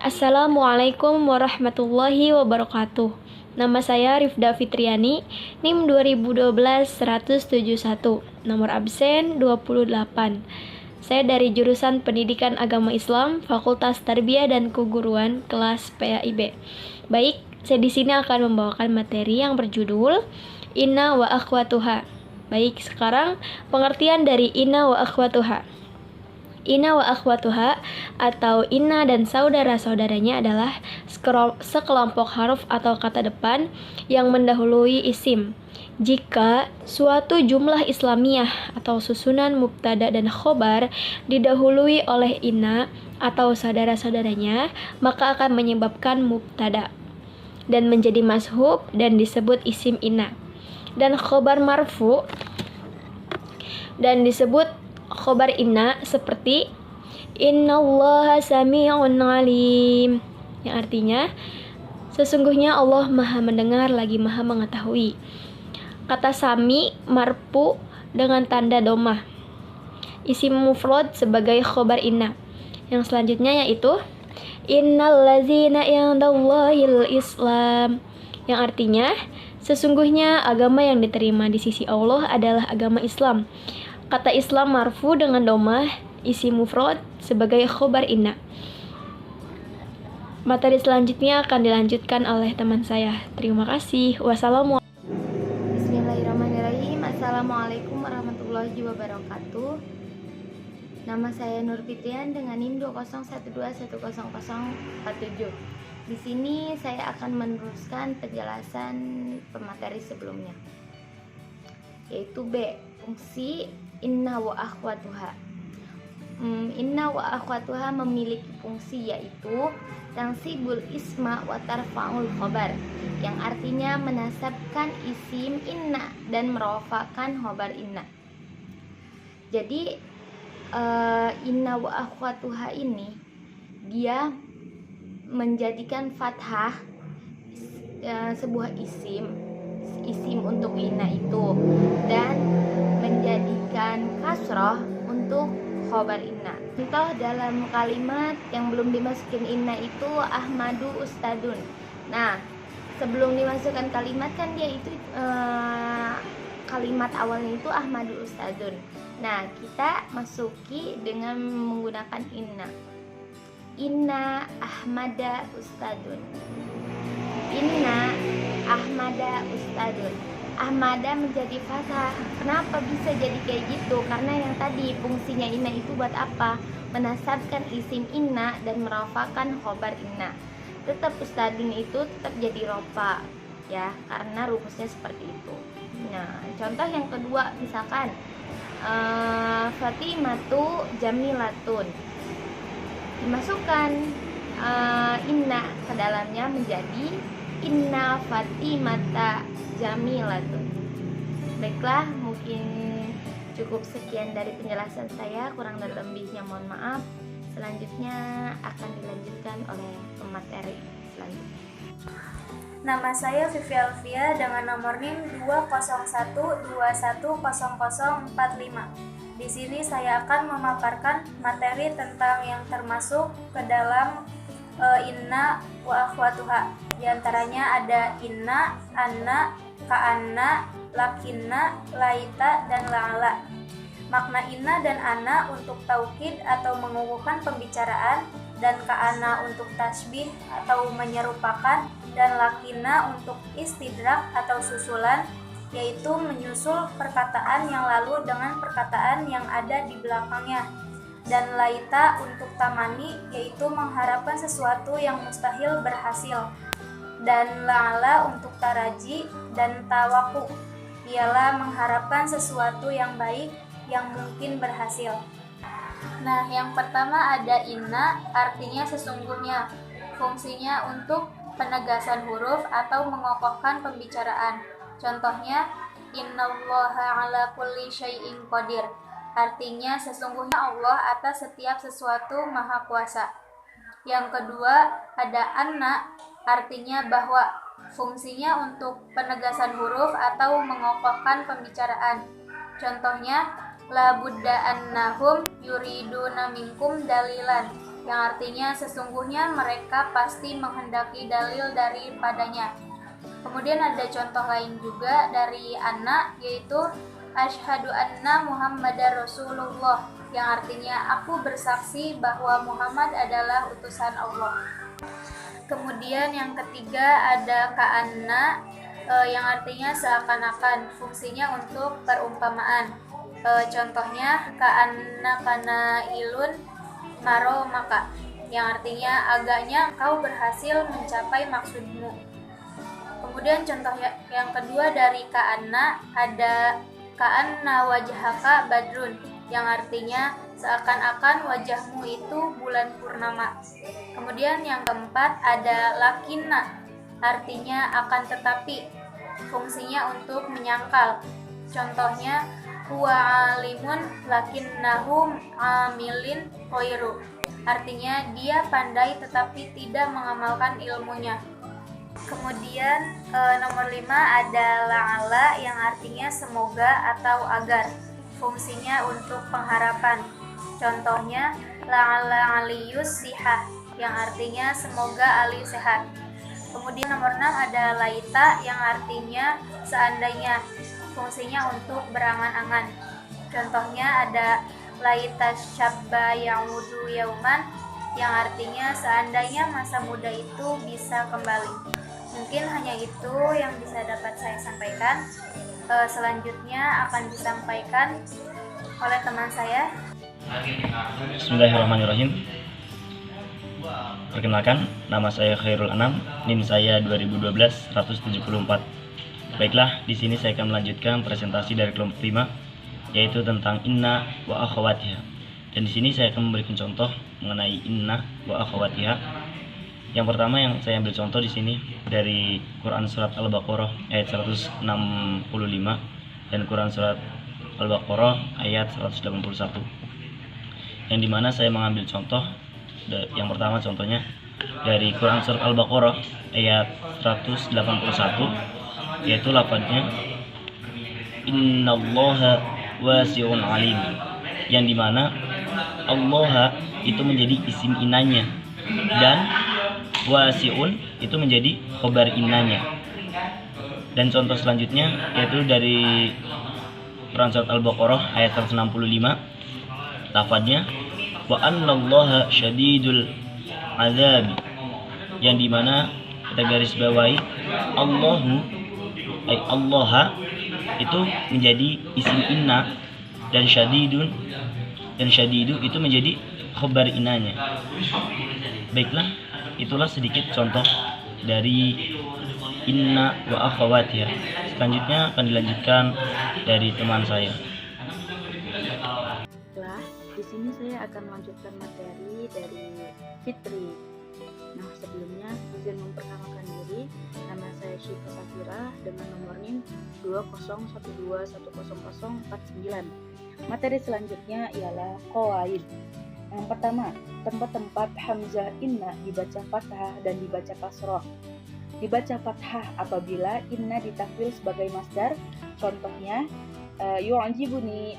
Assalamualaikum warahmatullahi wabarakatuh. Nama saya Rifda Fitriani, NIM 2012-171, nomor absen 28. Saya dari jurusan Pendidikan Agama Islam, Fakultas Tarbiyah dan Keguruan, kelas PAIB. Baik, saya di sini akan membawakan materi yang berjudul Inna wa Akhwatuha. Baik, sekarang pengertian dari Inna wa Akhwatuha. Inna wa akhwatuha atau inna dan saudara-saudaranya adalah sekelompok huruf atau kata depan yang mendahului isim. Jika suatu jumlah Islamiyah atau susunan mubtada dan khobar didahului oleh inna atau saudara-saudaranya, maka akan menyebabkan mubtada dan menjadi mashhub dan disebut isim inna. Dan khobar marfu dan disebut khobar inna seperti Innallaha sami'un alim, yang artinya sesungguhnya Allah maha mendengar lagi maha mengetahui. Kata sami marfu dengan tanda domah, isim mufrad sebagai khobar inna. Yang selanjutnya yaitu Innallazina indallahil islam, yang artinya sesungguhnya agama yang diterima di sisi Allah adalah agama Islam. Kata Islam marfu dengan domah, isi mufrad sebagai khobar inna. Materi selanjutnya akan dilanjutkan oleh teman saya. Terima kasih. Wassalamualaikum. Bismillahirrahmanirrahim. Assalamualaikum warahmatullahi wabarakatuh. Nama saya Nur Fitrian dengan NIM 201210047. Di sini saya akan meneruskan penjelasan pemateri sebelumnya, yaitu B, fungsi inna wa akhwatuha. Inna wa akhwatuha memiliki fungsi yaitu tansibul isma wa tarfa'ul khobar, yang artinya menasabkan isim inna dan merofakan khobar inna. Jadi inna wa akhwatuha ini dia menjadikan fathah sebuah isim untuk inna itu dan menjadikan kasroh untuk khobar inna. Contoh dalam kalimat yang belum dimasukin inna itu Ahmadu Ustadun. Nah, sebelum dimasukkan kalimat kan dia itu kalimat awalnya itu Ahmadu Ustadun. Nah, kita masuki dengan menggunakan inna. Inna Ahmada Ustadun. Inna Ahmada Ustadun. Ahmada menjadi fathah. Kenapa bisa jadi kayak gitu? Karena yang tadi fungsinya inna itu buat apa? Menasabkan isim inna dan merafakan khobar inna. Tetap Ustadun itu tetap jadi rofa, ya, karena rumusnya seperti itu. Nah, contoh yang kedua misalkan Fatimatu Jamilatun, dimasukkan inna ke dalamnya menjadi Inna Fatimata Jamilatun. Baiklah, mungkin cukup sekian dari penjelasan saya, kurang dan lebihnya mohon maaf. Selanjutnya akan dilanjutkan oleh pemateri selanjutnya. Nama saya Vivi Alfia dengan nomor NIM 201210045. Di sini saya akan memaparkan materi tentang yang termasuk ke dalam inna wa akhwatuha. Di antaranya ada inna, anna, ka'anna, lakinna, laita, dan la'ala. Makna inna dan anna untuk taukid atau mengukuhkan pembicaraan, dan ka'anna untuk tasbih atau menyerupakan, dan lakinna untuk istidrak atau susulan, yaitu menyusul perkataan yang lalu dengan perkataan yang ada di belakangnya. Dan laita untuk tamani, yaitu mengharapkan sesuatu yang mustahil berhasil. Dan la'ala untuk taraji dan tawaku, ialah mengharapkan sesuatu yang baik yang mungkin berhasil. Nah, yang pertama ada inna, artinya sesungguhnya. Fungsinya untuk penegasan huruf atau mengokohkan pembicaraan. Contohnya, innallaha ala kulli syai'in qadir, artinya sesungguhnya Allah atas setiap sesuatu maha kuasa. Yang kedua ada anna, artinya bahwa. Fungsinya untuk penegasan huruf atau mengokohkan pembicaraan. Contohnya, la budda annahum yuriduna minkum dalilan, yang artinya sesungguhnya mereka pasti menghendaki dalil daripadanya. Kemudian ada contoh lain juga dari Anna, yaitu Asyhadu anna Muhammadar Rasulullah, yang artinya aku bersaksi bahwa Muhammad adalah utusan Allah. Kemudian yang ketiga ada ka'anna, yang artinya seakan-akan, fungsinya untuk perumpamaan. Contohnya ka'anna kana ilun maro maka, yang artinya agaknya kau berhasil mencapai maksudmu. Kemudian contoh yang kedua dari ka'anna ada ka'anna wajhaka badrun, yang artinya seakan-akan wajahmu itu bulan purnama. Kemudian yang keempat ada lakinna, artinya akan tetapi, fungsinya untuk menyangkal. Contohnya huwa alimun lakinnahu amilin khairu, artinya dia pandai tetapi tidak mengamalkan ilmunya. Kemudian nomor 5 ada la'alla, yang artinya semoga atau agar, fungsinya untuk pengharapan. Contohnya la'alla aliyus sihah, yang artinya semoga Ali sehat. Kemudian nomor 6 ada laita, yang artinya seandainya, fungsinya untuk berangan-angan. Contohnya ada laita syabba ya'udu yauman, yang artinya seandainya masa muda itu bisa kembali. Mungkin hanya itu yang bisa dapat saya sampaikan. Selanjutnya akan disampaikan oleh teman saya. Bismillahirrahmanirrahim. Perkenalkan, nama saya Khairul Anam, NIM saya 2012-174. Baiklah, di sini saya akan melanjutkan presentasi dari kelompok 5, yaitu tentang inna wa akhawatiha. Dan di sini saya akan memberikan contoh mengenai inna wa akhawatiha. Yang pertama yang saya ambil contoh di sini dari Quran surat Al-Baqarah ayat 165 dan Quran surat Al-Baqarah ayat 181. Yang dimana saya mengambil contoh yang pertama contohnya dari Quran surat Al-Baqarah ayat 181, yaitu lafadznya innallaha wasi'un alim, yang dimana Allah itu menjadi isim inanya dan wasi'un itu menjadi khobar innanya. Dan contoh selanjutnya yaitu dari Quran surat Al-Baqarah ayat 165, lafadznya wa annallaha syadidul azab, yang dimana kita garis bawahi Allahu ay Allah itu menjadi isim inna dan syadidu itu menjadi khobar innanya. Baiklah, itulah sedikit contoh dari inna wa akhawatiha. Selanjutnya akan dilanjutkan dari teman saya. Baiklah, di sini saya akan melanjutkan materi dari Fitri. Nah, sebelumnya izin memperkenalkan diri. Nama saya Syifa Safira dengan nomor NIM 201210049. Materi selanjutnya ialah qawaid. Yang pertama, tempat-tempat hamzah inna dibaca fathah dan dibaca kasroh. Dibaca fathah apabila inna ditafwil sebagai masdar. Contohnya yu'jibuni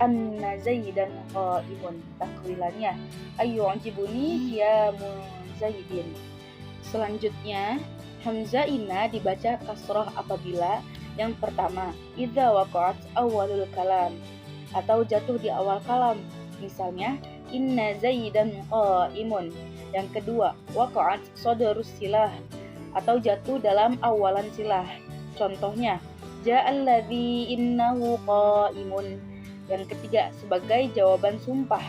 anna zaidan qa'imun. Takwilannya yu'jibuni qiyamu zaidin. Selanjutnya hamzah inna dibaca kasroh apabila yang pertama idza waqa'at awalul kalam, atau jatuh di awal kalam. Misalnya inna zaidan qa'imun. Yang kedua waqa'at sadarus silah, atau jatuh dalam awalan silah. Contohnya ja'alladzi innahu qa'imun. Yang ketiga sebagai jawaban sumpah.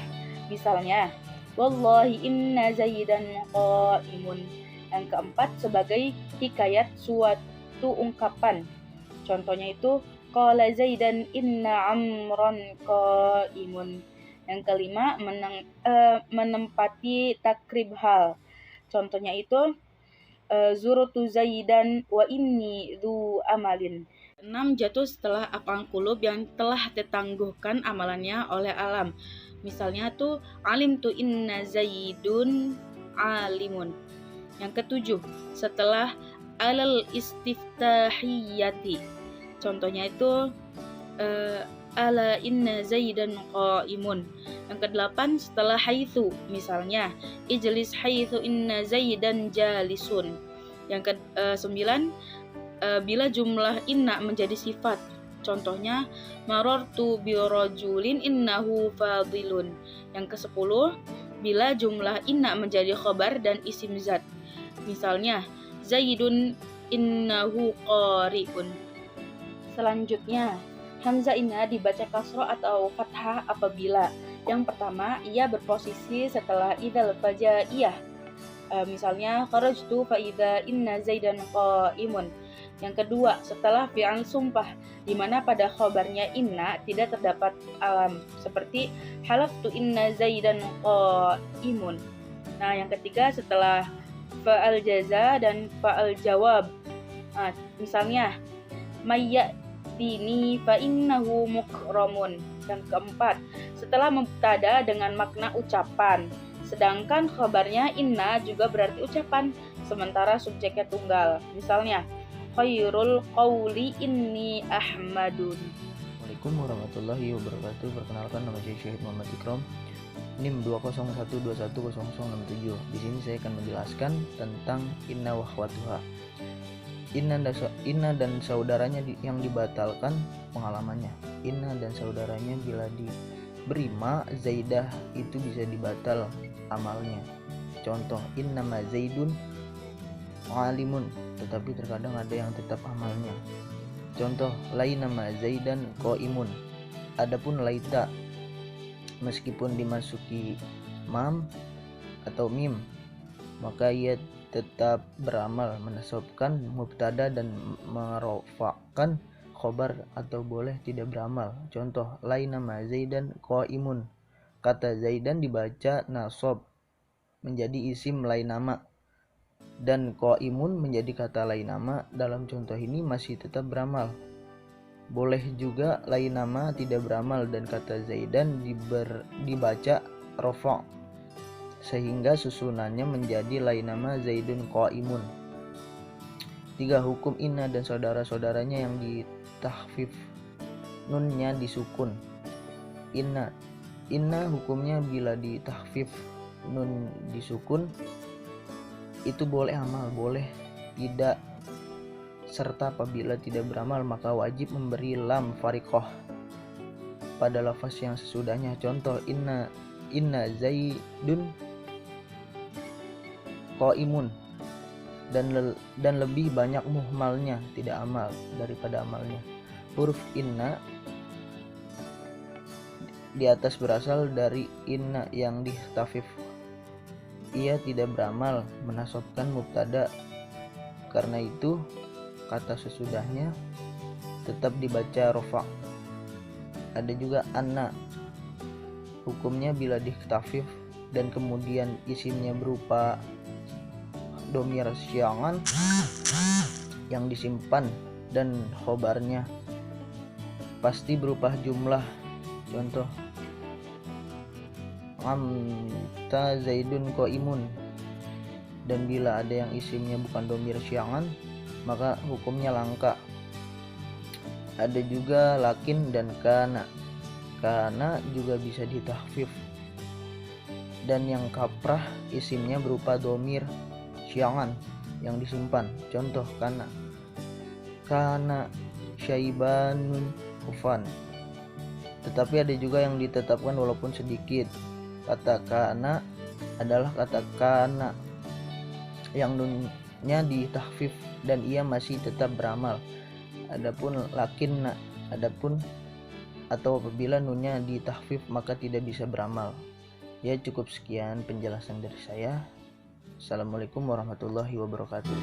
Misalnya wallahi inna zaidan qa'imun. Yang keempat sebagai hikayat suatu ungkapan. Contohnya itu qala zaidan inna amran qa'imun. Yang kelima menempati takrib hal. Contohnya itu zurutu zaidan wa inni dzu amalin. 6 jatuh setelah af'al qulub yang telah ditangguhkan amalannya oleh alam. Misalnya tuh alim tu inna zaidun alimun. Yang ketujuh setelah alal istiftahiyati. Contohnya itu ala inna zaidan qa'imun. Yang kedelapan setelah haitsu, misalnya ijlis haitsu inna zaidan jalisun. Yang kesembilan bila jumlah inna menjadi sifat, contohnya marartu birajulin innahu fadilun. Yang kesepuluh bila jumlah inna menjadi khabar dan isim zat, misalnya zaidun innahu qari'un. Selanjutnya, hamzah inna dibaca kasroh atau fathah apabila yang pertama ia berposisi setelah idzal fajaiyah. Misalnya kharajtu fa idza inna zaidan qaimun. Yang kedua, setelah fi'al sumpah di mana pada khabarnya inna tidak terdapat alam, seperti halaftu inna zaidan qaimun. Nah, yang ketiga setelah fa'al jaza dan fa'al jawab. Misalnya mayyadini fa innahu mukramun. Yang keempat, setelah mubtada dengan makna ucapan, sedangkan khabarnya inna juga berarti ucapan, sementara subjeknya tunggal. Misalnya khairul qawli inni ahmadun. Assalamualaikum warahmatullahi wabarakatuh. Perkenalkan, nama saya Syahid Muhammad Ikram, NIM 201210067. Di sini saya akan menjelaskan tentang inna wa akhwatuha. Inna dan saudaranya yang dibatalkan pengalamannya. Inna dan saudaranya bila diberi ma zaidah itu bisa dibatal amalnya. Contoh, inna ma zaidun alimun, tetapi terkadang ada yang tetap amalnya. Contoh, laina ma zaidan qaimun. Adapun laita meskipun dimasuki mam atau mim, maka ia tetap beramal menasabkan mubtada dan merofakkan khobar, atau boleh tidak beramal. Contoh, laina ma zaidan qaimun. Kata zaidan dibaca nasab menjadi isim lain nama, dan qaimun menjadi kata lain nama. Dalam contoh ini masih tetap beramal. Boleh juga lain nama tidak beramal dan kata zaidan dibaca rofa, sehingga susunannya menjadi lain nama zaidun qaimun. 3. Hukum inna dan saudara-saudaranya yang ditahfif, nunnya disukun. Inna hukumnya bila ditahfif nun disukun itu boleh amal, boleh tidak, serta apabila tidak beramal maka wajib memberi lam fariqah pada lafaz yang sesudahnya. Contoh, inna zaidun qaimun, dan lebih banyak muhmalnya, tidak amal, daripada amalnya. Huruf inna di atas berasal dari inna yang ditahfif. Ia tidak beramal menasabkan mubtada, karena itu kata sesudahnya tetap dibaca rofa. Ada juga anna, hukumnya bila ditahfif dan kemudian isimnya berupa domir syiangan yang disimpan dan khobarnya pasti berupa jumlah. Contoh, amta zaidun qaimun, dan bila ada yang isimnya bukan domir syiangan maka hukumnya langka. Ada juga lakin dan kana. Kana juga bisa ditahfif, dan yang kaprah isimnya berupa domir syiangan yang disimpan. Contoh, kana syaibanun ufan. Tetapi ada juga yang ditetapkan walaupun sedikit. Kata kana adalah kata kana yang nunnya ditahfif dan ia masih tetap beramal. Adapun lakinna, atau apabila nunnya ditahfif maka tidak bisa beramal. Ya, cukup sekian penjelasan dari saya. Assalamualaikum warahmatullahi wabarakatuh.